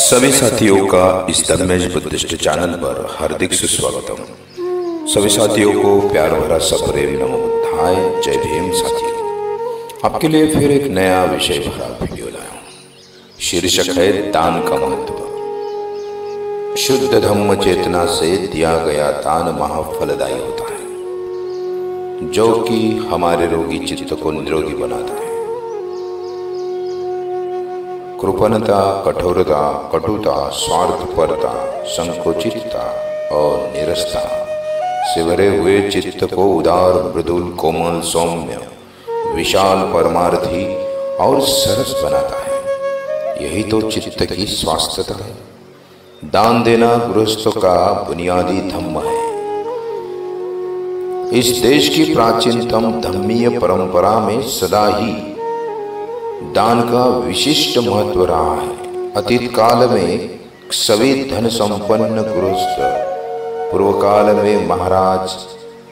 सभी साथियों का इस धर्मेश बुद्धिस्ट चैनल पर हार्दिक सुस्वागतम। सभी साथियों को प्यार भरा सप्रेम नमो बुद्धाय। जय भीम साथियों, आपके लिए फिर एक नया विषय भरा वीडियो लाया हूं। शीर्षक है दान का महत्व। शुद्ध धम्म चेतना से दिया गया दान महाफलदायी होता है, जो कि हमारे रोगी चित्त को निरोगी बनाता है। कृपणता, कठोरता, कटुता, स्वार्थपरता, संकुचितता और निरस्ता से भरे हुए चित्त को उदार, मृदुल, कोमल, सौम्य, विशाल, परमार्थी और सरस बनाता है। यही तो चित्त की स्वास्थ्यता है। दान देना गृहस्थ का बुनियादी धम्म है। इस देश की प्राचीनतम धम्मीय परंपरा में सदा ही दान का विशिष्ट महत्व रहा है। अतीत काल में सभी धन संपन्न गृहस्थ, पूर्व काल में महाराज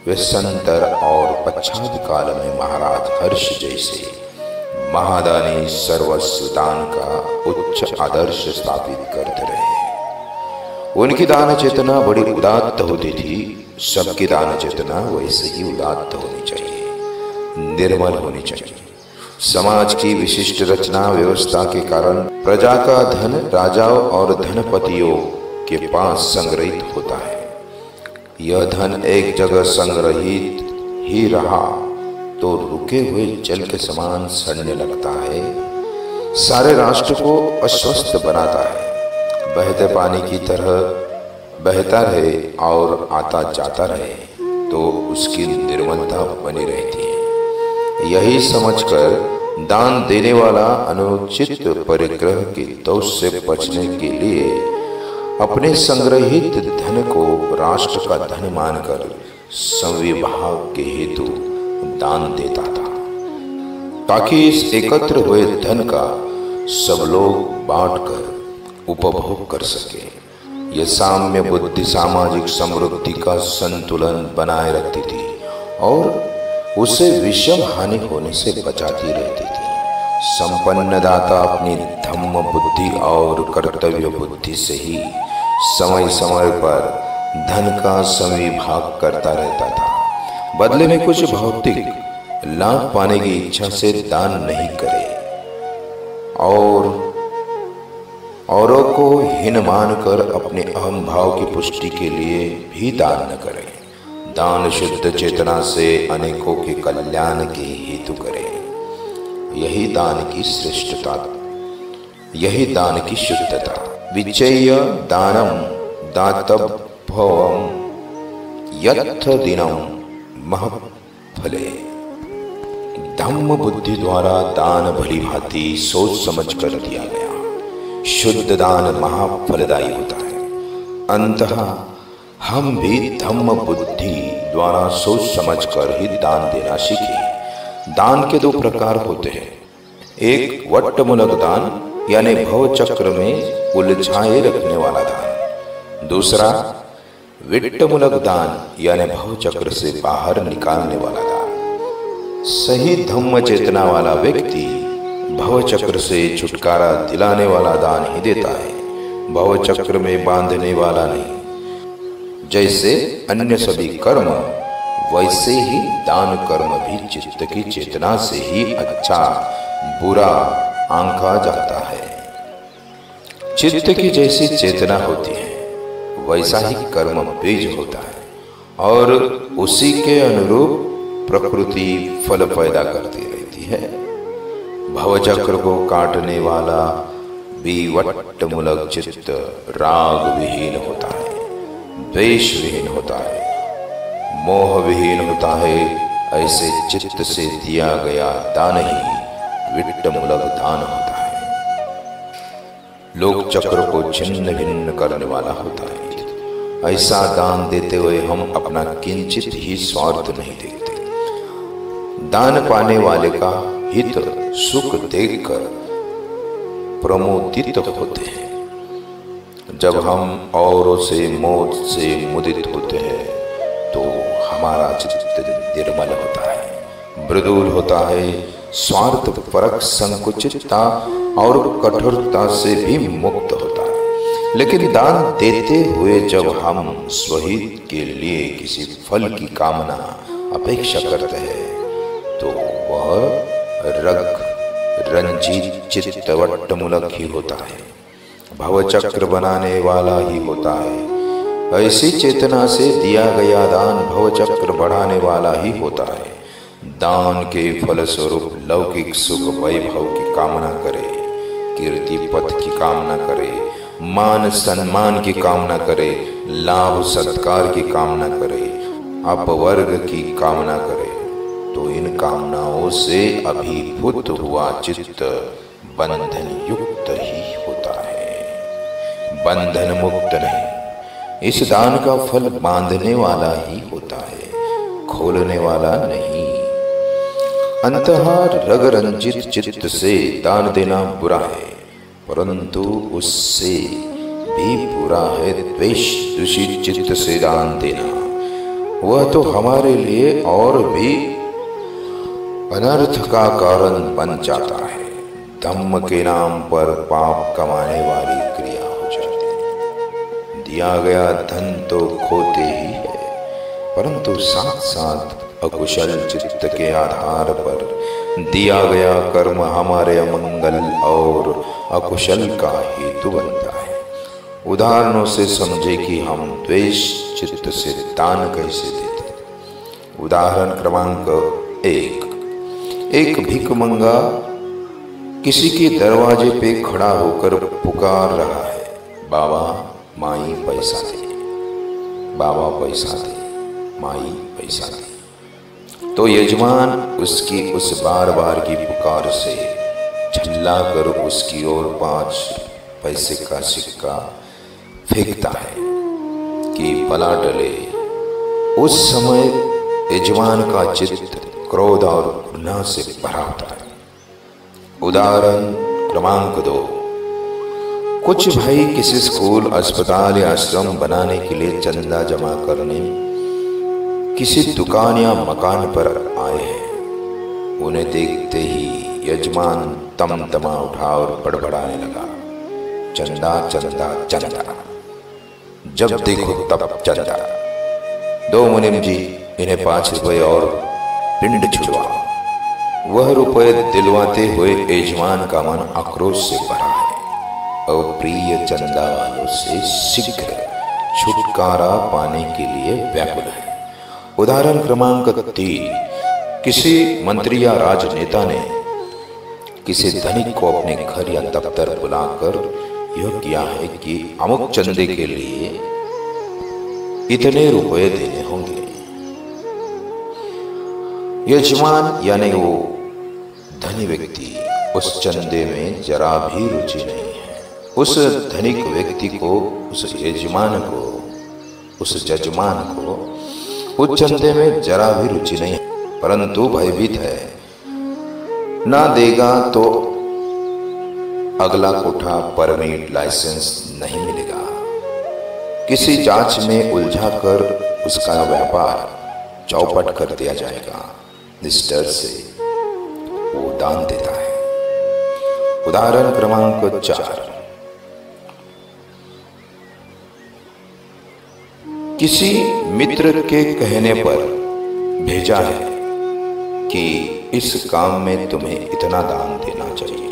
व्यसंतर और पश्चात काल में महाराज हर्ष जैसे महादानी सर्वस्व दान का उच्च आदर्श स्थापित करते रहे। उनकी दान चेतना बड़ी उदात्त होती थी। सबकी दान चेतना वैसे ही उदात्त होनी चाहिए, निर्मल होनी चाहिए। समाज की विशिष्ट रचना व्यवस्था के कारण प्रजा का धन राजाओं और धनपतियों के पास संग्रहित होता है। यह धन एक जगह संग्रहित ही रहा तो रुके हुए जल के समान सड़ने लगता है, सारे राष्ट्र को अस्वस्थ बनाता है। बहते पानी की तरह बहता रहे और आता जाता रहे तो उसकी निर्मलता बनी रहती है। यही समझकर दान देने वाला अनुचित परिग्रह के दोष से बचने के लिए अपने संग्रहित धन को राष्ट्र का धन मानकर संविभाग के हेतु दान देता था, ताकि इस एकत्र हुए धन का सब लोग बांटकर उपभोग कर सके। यह साम्य बुद्धि सामाजिक समृद्धि का संतुलन बनाए रखती थी और उसे विषम हानि होने से बचाती रहती थी। संपन्न दाता अपनी धम्म बुद्धि और कर्तव्य बुद्धि से ही समय समय पर धन का संविभाग करता रहता था। बदले में कुछ भौतिक लाभ पाने की इच्छा से दान नहीं करे और औरों को हीन मानकर अपने अहम भाव की पुष्टि के लिए भी दान न करे। दान शुद्ध चेतना से अनेकों के कल्याण के हेतु करें। यही दान की श्रेष्ठता, यही दान की शुद्धता। विचय दानम दातव्यम यथ दिनम महफले। धम्म बुद्धि द्वारा दान भली भांति सोच समझ कर दिया गया। शुद्ध दान महाफलदायी होता है। अंततः हम भी धम्म बुद्धि द्वारा सोच समझकर ही दान देना सीखें। दान के दो प्रकार होते हैं। एक वट्टमूलक दान यानी भव चक्र में उलझाए रखने वाला दान। दूसरा विट्टमूलक दान यानी भव चक्र से बाहर निकालने वाला दान। सही धम्म चेतना वाला व्यक्ति भव चक्र से छुटकारा दिलाने वाला दान ही देता है, भव चक्र में बांधने वाला नहीं। जैसे अन्य सभी कर्म वैसे ही दान कर्म भी चित्त की चेतना से ही अच्छा बुरा आंका जाता है। चित्त की जैसी चेतना होती है वैसा ही कर्म बीज होता है और उसी के अनुरूप प्रकृति फल पैदा करती रहती है। भवचक्र को काटने वाला विवट्टमूलक चित्त राग विहीन होता है, द्वेष विहीन होता है, मोह विहीन होता है। ऐसे चित्त से दिया गया दान ही विट्टमूलक दान होता है। लोक चक्र को छिन्न भिन्न करने वाला होता है। ऐसा दान देते हुए हम अपना किंचित ही स्वार्थ नहीं देखते। दान पाने वाले का हित सुख देखकर प्रमोदित होते हैं। जब हम औरों से मौत से मुदित होते हैं तो हमारा चित्त निर्मल होता है, मृदुल होता है, स्वार्थ परक, संकुचितता और कठोरता से भी मुक्त होता है। लेकिन दान देते हुए जब हम स्वहित के लिए किसी फल की कामना अपेक्षा करते हैं तो वह रग रंजित चित्तवट्टमूलक ही होता है, भवचक्र बनाने वाला ही होता है। ऐसी चेतना से दिया गया दान भवचक्र बढ़ाने वाला ही होता है। दान के फलस्वरूप लौकिक सुख वैभव की कामना करे, कीर्ति पथ की कामना करे, मान सम्मान की कामना करे, लाभ सत्कार की कामना करे, अपवर्ग की कामना करे, तो इन कामनाओं से अभिभूत हुआ चित्त बंधन युक्त ही होता है, बंधन मुक्त नहीं। इस दान का फल बांधने वाला ही होता है, खोलने वाला नहीं। अंतः रग रंजित चित्त से दान देना बुरा है, परंतु उससे भी बुरा है द्वेष दूषित चित्त से दान देना। वह तो हमारे लिए और भी अनर्थ का कारण बन जाता है। धम्म के नाम पर पाप कमाने वाली क्रिया हो जाती है। दिया गया धन तो खोते ही है, परंतु साथ साथ अकुशल चित्त के आधार पर दिया गया कर्म हमारे अमंगल और अकुशल का हेतु बनता है। उदाहरणों से समझे कि हम द्वेष चित्त से दान कैसे देते। उदाहरण क्रमांक 1। एक भिखमंगा किसी के दरवाजे पे खड़ा होकर पुकार रहा है, बाबा माई पैसा दे, बाबा पैसा दे, माई पैसा दे। तो यजमान उसकी उस बार बार की पुकार से झल्ला कर उसकी ओर 5 पैसे का सिक्का फेंकता है कि भला टले। उस समय यजमान का चित्त क्रोध और घृणा से भरा होता है। उदाहरण क्रमांक 2। कुछ भाई किसी स्कूल, अस्पताल या आश्रम बनाने के लिए चंदा जमा करने किसी दुकान या मकान पर आए हैं। उन्हें देखते ही यजमान तमतमा उठा और बड़बड़ाने लगा, चंदा चंदा चंदा, जब देखो तब चंदा। 2 मुनीम जी, इन्हें 5 रुपए और पिंड छुड़वाओ। वह रुपए दिलवाते हुए यजमान का मन आक्रोश से भरा है और प्रिय चंदा वालों से शीघ्र छुटकारा पाने के लिए व्याकुल है। उदाहरण क्रमांक 3। किसी मंत्री या राजनेता ने किसी धनिक को अपने घर या दफ्तर बुलाकर यह किया है कि अमुक चंदे के लिए इतने रुपए देने होंगे। यजमान यानी वो धनी व्यक्ति उस चंदे में जरा भी रुचि नहीं है। उस धनिक व्यक्ति को, उस यजमान को, उस जजमान को उस चंदे में जरा भी रुचि नहीं है, परंतु भयभीत है, ना देगा तो अगला कोठा, परमिट, लाइसेंस नहीं मिलेगा। किसी जांच में उलझाकर उसका व्यापार चौपट कर दिया जाएगा। इस डर से वो दान देता है। उदाहरण क्रमांक 4। किसी मित्र के कहने पर भेजा है कि इस काम में तुम्हें इतना दान देना चाहिए।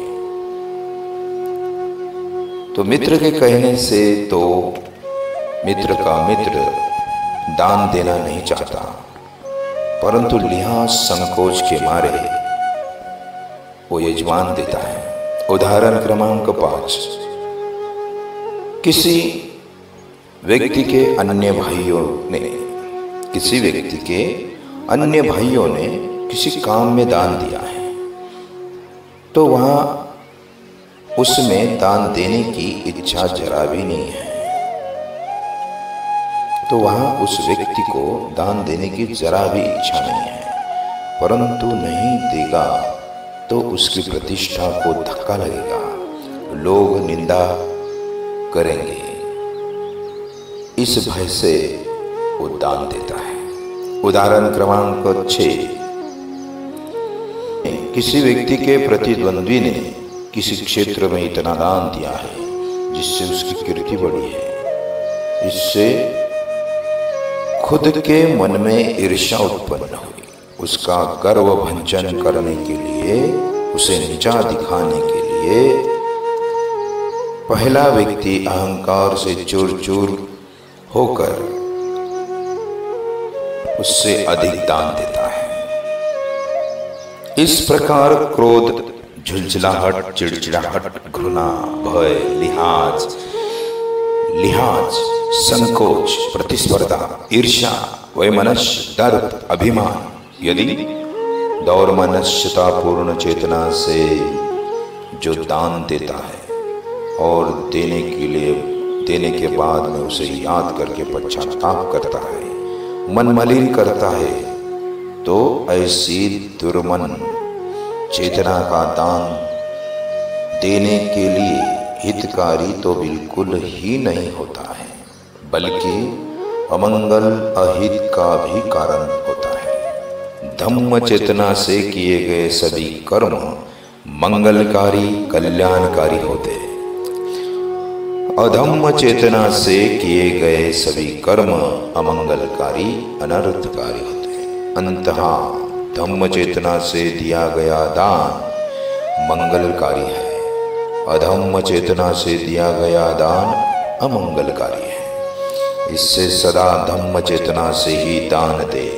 तो मित्र के कहने से तो मित्र का मित्र दान देना नहीं चाहता, परंतु लिहाज संकोच के मारे वो यजमान देता है। उदाहरण क्रमांक 5। किसी व्यक्ति के अन्य भाइयों ने किसी काम में दान दिया है, तो वहां उसमें दान देने की इच्छा जरा भी नहीं है। तो वहां उस व्यक्ति को दान देने की जरा भी इच्छा नहीं है, परंतु नहीं देगा तो उसकी प्रतिष्ठा को धक्का लगेगा, लोग निंदा करेंगे। इस भय से वो दान देता है। उदाहरण क्रमांक 6। किसी व्यक्ति के प्रतिद्वंद्वी ने किसी क्षेत्र में इतना दान दिया है जिससे उसकी कीर्ति बढ़ी है। इससे खुद के मन में ईर्ष्या उत्पन्न हुई। उसका गर्व भंजन करने के लिए, उसे नीचा दिखाने के लिए पहला व्यक्ति अहंकार से चूर चूर होकर उससे अधिक दान देता है। इस प्रकार क्रोध, झुलझुलाहट, चिड़चिड़ाहट, घृणा, भय, लिहाज, संकोच, प्रतिस्पर्धा, ईर्ष्या, वैमनस्य, दर्प, अभिमान यदि दौर मनुष्यता पूर्ण चेतना से जो दान देता है और देने के बाद में उसे याद करके पश्चाताप करता है, मन मलिन करता है, तो ऐसी दुर्मन चेतना का दान देने के लिए हितकारी तो बिल्कुल ही नहीं होता है, बल्कि अमंगल अहित का भी कारण होता है। धम्म चेतना से किए गए सभी कर्म मंगलकारी, कल्याणकारी होते हैं। अधम्म चेतना से किए गए सभी कर्म अमंगलकारी, अनर्थकारी होते हैं। अंततः धम्म चेतना से दिया गया दान मंगलकारी है, अधम्म चेतना से दिया गया दान अमंगलकारी है। इससे सदा धम्म चेतना से ही दान दे।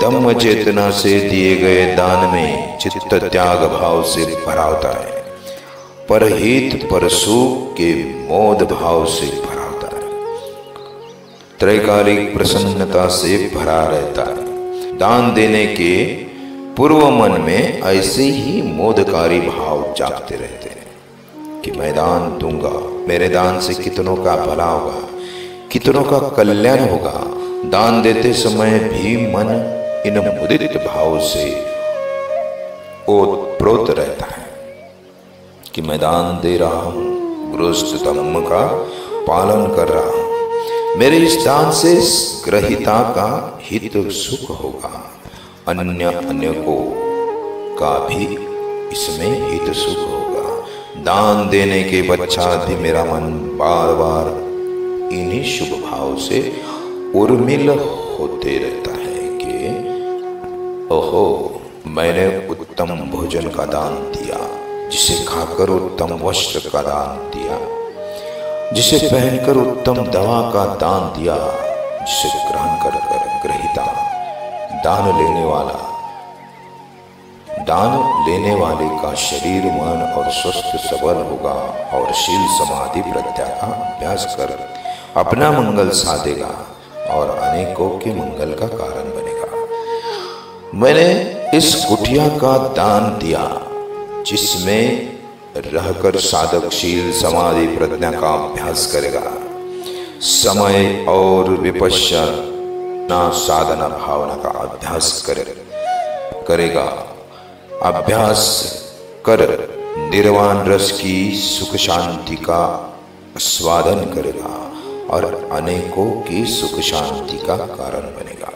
धम्म चेतना से दिए गए दान में चित्त त्याग भाव से भरा होता है, परहित परसुख के मोद भाव से भरा होता है, त्रैकालिक प्रसन्नता से भरा रहता है। दान देने के पूर्व मन में ऐसे ही मोदकारी भाव जागते रहते हैं कि मैं दान दूंगा, मेरे दान से कितनों का भला होगा, कितनों का कल्याण होगा। दान देते समय भी मन इन मुदित भाव से ओतप्रोत रहता है कि मैं दान दे रहा हूं, गृहस्थ धर्म का पालन कर रहा हूं, मेरे इस दान से ग्रहिता का हित सुख होगा, अन्य को का भी इसमें हित सुख होगा। दान देने के पश्चात भी मेरा मन बार बार इन्हीं शुभ भाव से उर्मिल होते रहता है कि ओहो, मैंने उत्तम भोजन का दान दिया, जिसे खाकर उत्तम वस्त्र का दान दिया, जिसे पहनकर उत्तम दवा का दान दिया, जिसे ग्रहण कर ग्रहिता दान लेने वाले का शरीर, मन और स्वस्थ सबल होगा और शील समाधि प्रज्ञा का अभ्यास कर अपना मंगल साधेगा और अनेकों के मंगल का कारण बनेगा। मैंने इस कुटिया का दान दिया जिसमें रहकर साधक शील समाधि प्रज्ञा का अभ्यास करेगा, समय और विपश्यना साधना भावना का अभ्यास करेगा, अभ्यास कर निर्वाण रस की सुख शांति का स्वादन करेगा और अनेकों की सुख शांति का कारण बनेगा।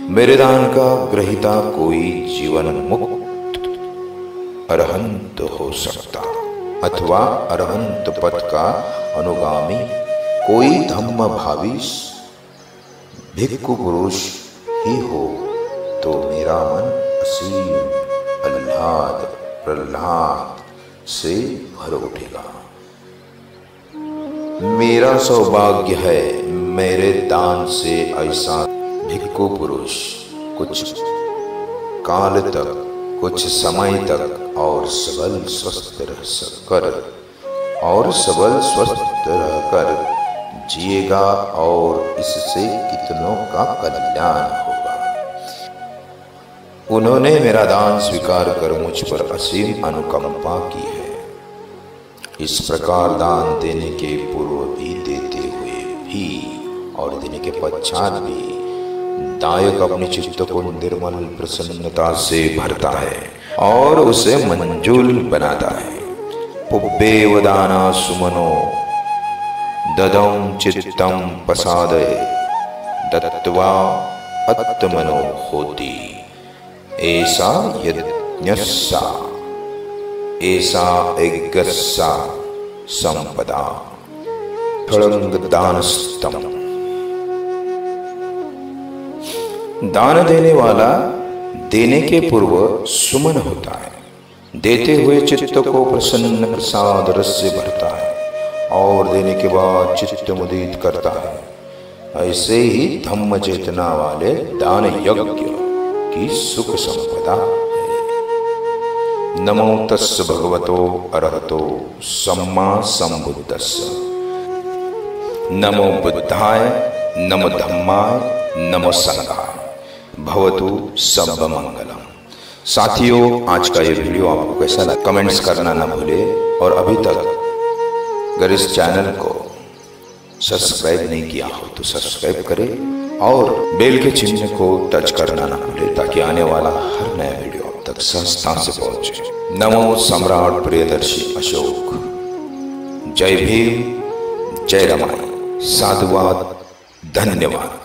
मेरे दान का ग्रहिता कोई जीवन मुक्त अरहंत हो सकता अथवा अरहंत पथ का अनुगामी कोई धम्म भावी भिक्खु पुरुष ही हो तो मेरा मन असीम प्रहलाद से भर उठेगा। मेरा सौभाग्य है, मेरे दान से ऐसा भिक्खु पुरुष कुछ काल तक, कुछ समय तक और सबल स्वस्थ रहकर जिएगा और इससे कितनों का कल्याण होगा। उन्होंने मेरा दान स्वीकार कर मुझ पर असीम अनुकंपा की है। इस प्रकार दान देने के पूर्व भी, देते हुए भी और देने के पश्चात भी दायक अपने चित्त को निर्मल प्रसन्नता से भरता है और उसे मंजूल बनाता है। पुब्बेव दाना सुमनो ददं चित्तम पसादय दत्त्वा आत्मनो होति ऐसा यज्ञस्सा ऐसा यज्ञस्सा संपदा। खड़ंग दानस्तम। दान देने वाला देने के पूर्व सुमन होता है, देते हुए चित्त को प्रसन्न प्रसाद रस से भरता है और देने के बाद चित्त मुदित करता है। ऐसे ही धम्म चेतना वाले दान यज्ञ की सुख संपदा है। नमो तस् भगवतो अरहतो सम्मा संबुद्धस्स। नमो बुद्धाय, नमो धम्माय, नमो संघाय। भवतु सब मंगलम। साथियों, आज का ये वीडियो आपको कैसा लगा कमेंट्स करना ना भूले, और अभी तक अगर इस चैनल को सब्सक्राइब नहीं किया हो तो सब्सक्राइब करें और बेल के चिन्ह को टच करना ना भूले, ताकि आने वाला हर नया वीडियो आप तक सहजता से पहुंचे। नमो सम्राट प्रियदर्शी अशोक। जय भीम, जय रमाई। साधुवाद, धन्यवाद।